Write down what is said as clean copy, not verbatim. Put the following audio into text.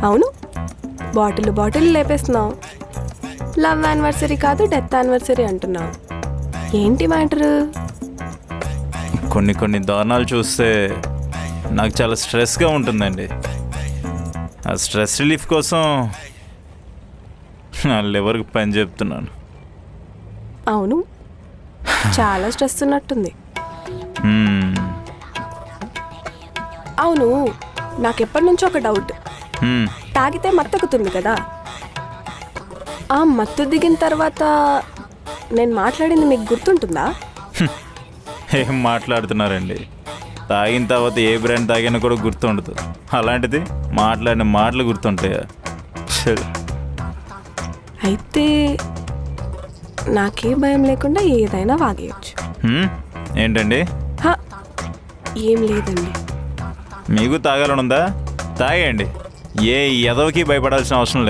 అవును, bottle లేపేస్తున్నావు. Love anniversary కాదు death anniversary అంటున్నావు. ఏంటి మ్యాటరు? కొన్ని దారుణాలు చూస్తే నాకు చాలా స్ట్రెస్గా ఉంటుందండి. ఆ స్ట్రెస్ రిలీఫ్ కోసం నా లివర్కి పని చెప్తున్నాను. అవును, చాలా స్ట్రెస్ ఉన్నట్టుంది. అవును, నాకెప్పటి నుంచో ఒక డౌట్. తాగితే మత్తెక్కుతుంది కదా, ఆ మత్తు దిగిన తర్వాత నేను మాట్లాడింది మీకు గుర్తుంటుందా? ఏం మాట్లాడుతున్నారండి? తాగిన తర్వాత ఏ బ్రాండ్ తాగినా కూడా గుర్తుండదు. అలాంటిది మాట్లాడిన మాటలు గుర్తుంటాయా? అయితే నాకే భయం లేకుండా ఏదైనా వాగేయచ్చు. ఏంటండి? ఏం లేదండి. మీకు తాగాలనుందా? తాగేయండి. ఏ ఎదవకి భయపడాల్సిన అవసరం లేదు.